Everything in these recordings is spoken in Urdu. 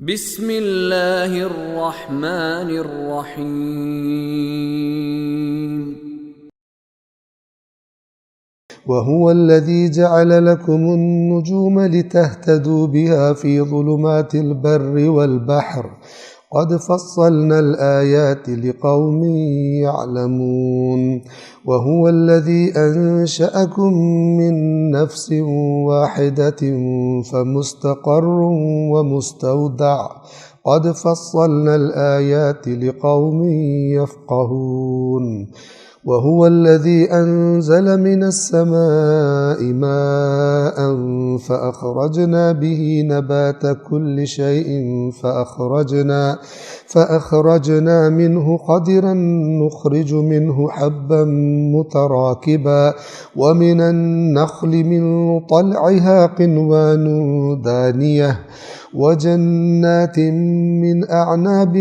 بسم اللہ الرحمن الرحیم وهو الذي جعل لكم النجوم لتهتدوا بها في ظلمات البر والبحر قد فصلنا الآيات لقوم يعلمون وهو الذي أنشأكم من نفس واحدة فمستقر ومستودع قد فصلنا الآيات لقوم يفقهون وهو الذي أنزل من السماء ماء فأخرجنا به نبات كل شيء فأخرجنا منه قدرا نخرج منه حبا متراكبا ومن النخل من طلعها قنوان دانية وجنات من أعناب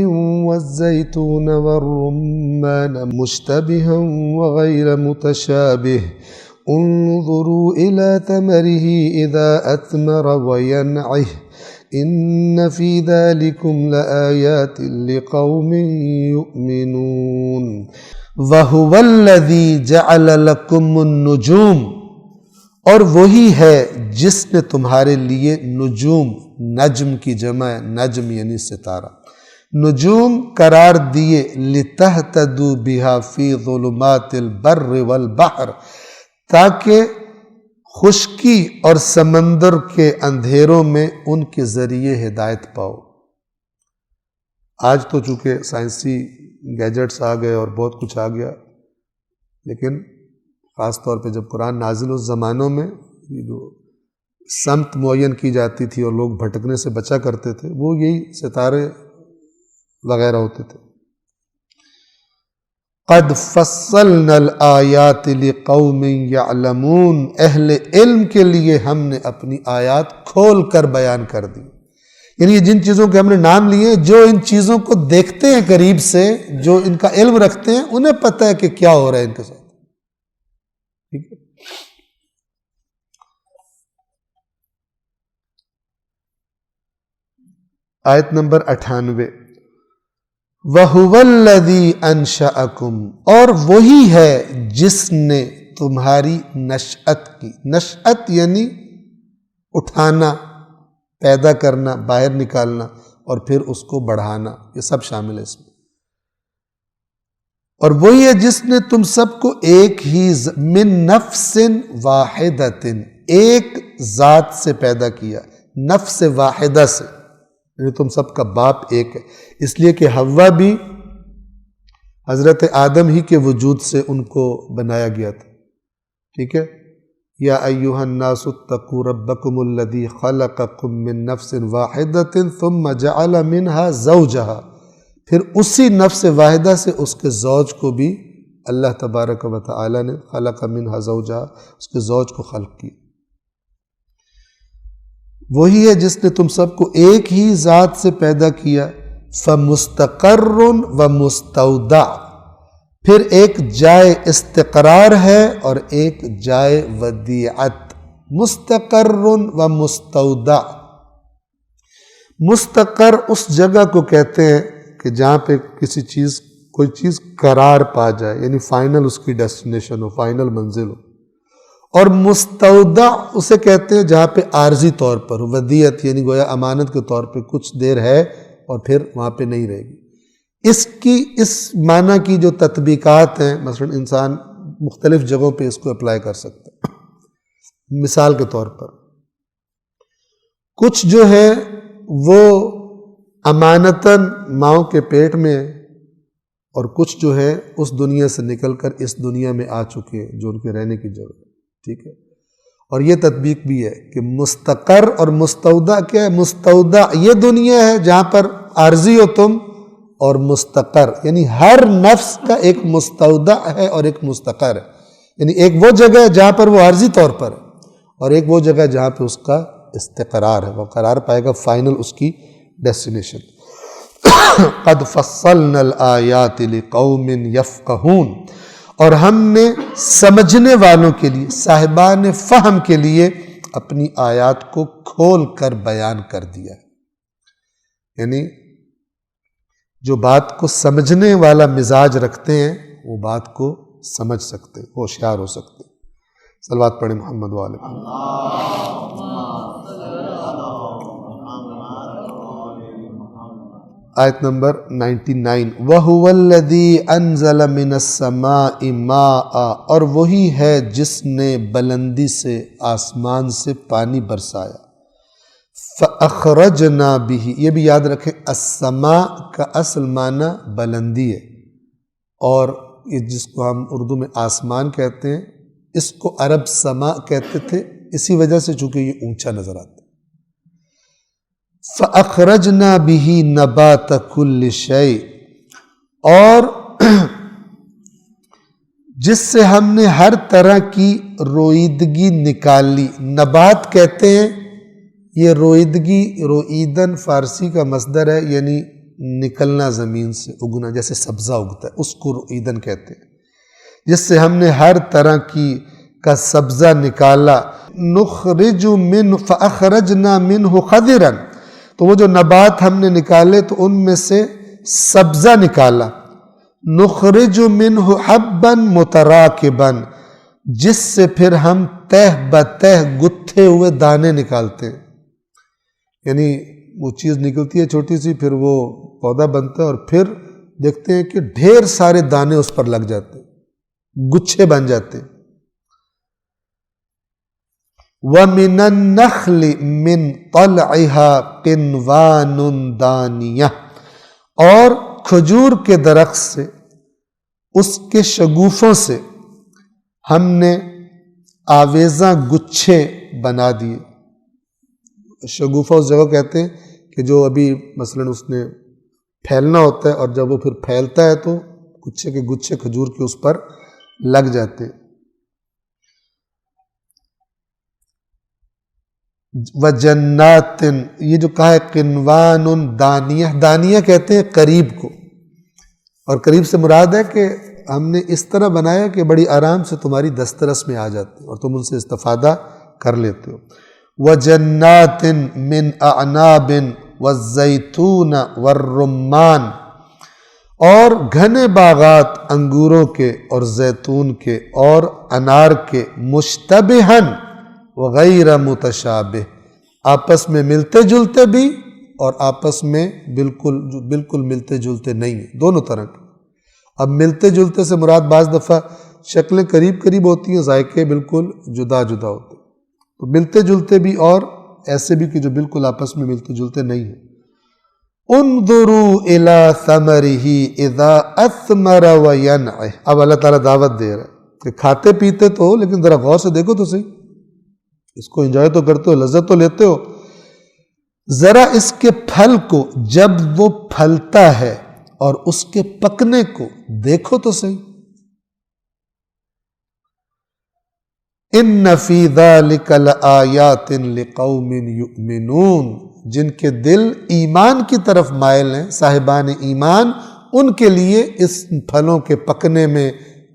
والزيتون والرمان مشتبها وغير متشابه انظروا إلى ثمره إذا أثمر وينعه إن في ذلكم لآيات لقوم يؤمنون وهو الذي جعل لكم النجوم اور وہی ہے جس نے تمہارے لیے نجوم، نجم کی جمع نجم یعنی ستارہ، نجوم قرار دیے لتہتدوا بها فی ظلمات البر والبحر، تاکہ خشکی اور سمندر کے اندھیروں میں ان کے ذریعے ہدایت پاؤ۔ آج تو چونکہ سائنسی گیجٹس آ گئے اور بہت کچھ آ گیا، لیکن خاص طور پہ جب قرآن نازل اس زمانوں میں جو سمت معین کی جاتی تھی اور لوگ بھٹکنے سے بچا کرتے تھے، وہ یہی ستارے وغیرہ ہوتے تھے۔ قد فصلنا الآیات لقوم یعلمون، اہل علم کے لیے ہم نے اپنی آیات کھول کر بیان کر دی، یعنی یہ جن چیزوں کے ہم نے نام لیے، جو ان چیزوں کو دیکھتے ہیں قریب سے، جو ان کا علم رکھتے ہیں، انہیں پتہ ہے کہ کیا ہو رہا ہے ان کے ساتھ۔ ٹھیک ہے، آیت نمبر 98، وَهُوَ الَّذِي أَنشَأَكُمْ، اور وہی ہے جس نے تمہاری نشأت کی، نشأت یعنی اٹھانا، پیدا کرنا، باہر نکالنا اور پھر اس کو بڑھانا، یہ سب شامل ہے اس میں۔ اور وہی ہے جس نے تم سب کو ایک ہی من نفس واحدۃ، ایک ذات سے پیدا کیا، نفس واحدہ سے، یعنی تم سب کا باپ ایک ہے، اس لیے کہ حوا بھی حضرت آدم ہی کے وجود سے ان کو بنایا گیا تھا۔ ٹھیک ہے، یا ایھا الناس اتقوا ربکم الذی خلقکم من نفس واحدۃ ثم جعل منها زوجها، پھر اسی نفس واحدہ سے اس کے زوج کو بھی اللہ تبارک و تعالی نے خلق منها زوجها، اس کے زوج کو خلق کیا۔ وہی ہے جس نے تم سب کو ایک ہی ذات سے پیدا کیا، فمستقر ومستودع، پھر ایک جائے استقرار ہے اور ایک جائے ودیعت، مستقر ومستودع۔ مستقر اس جگہ کو کہتے ہیں کہ جہاں پہ کوئی چیز قرار پا جائے، یعنی فائنل اس کی ڈیسٹینیشن ہو، فائنل منزل ہو، اور مستودع اسے کہتے ہیں جہاں پہ عارضی طور پر ہو، ودیعت یعنی گویا امانت کے طور پہ کچھ دیر ہے اور پھر وہاں پہ نہیں رہے گی۔ اس معنی کی جو تطبیقات ہیں، مثلا انسان مختلف جگہوں پہ اس کو اپلائی کر سکتا ہے۔ مثال کے طور پر کچھ جو ہے وہ امانتاً ماؤں کے پیٹ میں اور کچھ جو ہے اس دنیا سے نکل کر اس دنیا میں آ چکے جو ان کے رہنے کی جگہ ہے۔ ٹھیک ہے، اور یہ تطبیق بھی ہے کہ مستقر اور مستودع کیا ہے؟ مستودع یہ دنیا ہے جہاں پر عارضی ہو تم، اور مستقر یعنی ہر نفس کا ایک مستودع ہے اور ایک مستقر ہے، یعنی ایک وہ جگہ ہے جہاں پر وہ عارضی طور پر ہے، اور ایک وہ جگہ جہاں پہ اس کا استقرار ہے، وہ قرار پائے گا، فائنل اس کی ڈیسٹینیشن۔ قد فصلنا الآیات لقوم یفقہون، اور ہم نے سمجھنے والوں کے لیے، صاحبان فہم کے لیے اپنی آیات کو کھول کر بیان کر دیا ہے۔ یعنی جو بات کو سمجھنے والا مزاج رکھتے ہیں وہ بات کو سمجھ سکتے، ہوشیار ہو سکتے۔ صلوات پڑھیں محمد وآل محمد۔ آیت نمبر 99، وَهُوَ الَّذِي أَنزَلَ مِنَ السَّمَاءِ مَاءً، اور وہی ہے جس نے بلندی سے آسمان سے پانی برسایا، فَأَخْرَجْنَا بِهِ، یہ بھی یاد رکھیں السماء کا اصل معنی بلندی ہے، اور یہ جس کو ہم اردو میں آسمان کہتے ہیں اس کو عرب سما کہتے تھے، اسی وجہ سے چونکہ یہ اونچا نظر آتا ہے۔ فَأَخْرَجْنَا بِهِ نَبَاتَ كُلِّ شَيْءٍ، اور جس سے ہم نے ہر طرح کی روئیدگی نکالی۔ نبات کہتے ہیں یہ روئیدگی، روئیدن فارسی کا مصدر ہے، یعنی نکلنا زمین سے، اگنا، جیسے سبزہ اگتا ہے اس کو روئیدن کہتے ہیں۔ جس سے ہم نے ہر طرح کا سبزہ نکالا، نخرج من فاخرجنا منہ خضرا، تو وہ جو نبات ہم نے نکالے تو ان میں سے سبزہ نکالا، نخرج منہ حبا متراکبا، جس سے پھر ہم تہ بتہ گتھے ہوئے دانے نکالتے ہیں، یعنی وہ چیز نکلتی ہے چھوٹی سی، پھر وہ پودا بنتا ہے اور پھر دیکھتے ہیں کہ ڈھیر سارے دانے اس پر لگ جاتے ہیں، گچھے بن جاتے ہیں۔ وَمِنَ النَّخْلِ مِنْ طَلْعِهَا قِنْوَانٌ دَانِيَةٌ، اور کھجور کے درخت سے، اس کے شگوفوں سے ہم نے آویزاں گچھے بنا دیے۔ شگوفہ اس جگہ کہتے ہیں کہ جو ابھی مثلا اس نے پھیلنا ہوتا ہے، اور جب وہ پھر پھیلتا ہے تو گچھے کے گچھے کھجور کے اس پر لگ جاتے ہیں۔ وَجَنَّاتٍ، یہ جو کہا ہے قِنْوَانٌ دَانِيَةٌ، دانیہ کہتے ہیں قریب کو، اور قریب سے مراد ہے کہ ہم نے اس طرح بنایا کہ بڑی آرام سے تمہاری دسترس میں آ جاتے اور تم ان سے استفادہ کر لیتے ہو۔ وَجَنَّاتٍ مِّنْ أَعْنَابٍ وَالزَّيْتُونَ وَالرُّمَّانِ، اور گھنے باغات انگوروں کے اور زیتون کے اور انار کے، مشتبہن وغیر متشابہ، آپس میں ملتے جلتے بھی اور آپس میں بالکل ملتے جلتے نہیں ہیں، دونوں طرح کے۔ اب ملتے جلتے سے مراد بعض دفعہ شکلیں قریب قریب ہوتی ہیں، ذائقے بالکل جدا جدا ہوتے ہیں، تو ملتے جلتے بھی اور ایسے بھی کہ جو بالکل آپس میں ملتے جلتے نہیں ہیں۔ انظروا الى ثمره اذا اثمر وینعہ، اب اللہ تعالیٰ دعوت دے رہا ہے کہ کھاتے پیتے تو ہو، لیکن ذرا غور سے دیکھو تو صحیح، اس کو انجوائے تو کرتے ہو، لذت تو لیتے ہو، ذرا اس کے پھل کو جب وہ پھلتا ہے اور اس کے پکنے کو دیکھو تو صحیح۔ ان فی ذلک لآیات لقوم یؤمنون، جن کے دل ایمان کی طرف مائل ہیں، صاحبان ایمان، ان کے لیے اس پھلوں کے پکنے میں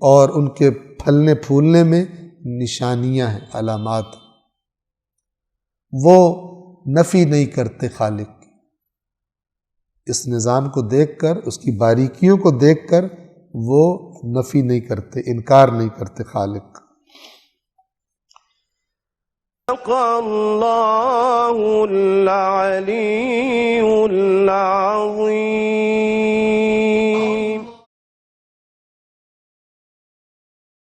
اور ان کے پھلنے پھولنے میں نشانیاں ہیں، علامات۔ وہ نفی نہیں کرتے خالق کی، اس نظام کو دیکھ کر، اس کی باریکیوں کو دیکھ کر وہ نفی نہیں کرتے، انکار نہیں کرتے خالق۔ اللہ العلی العظیم۔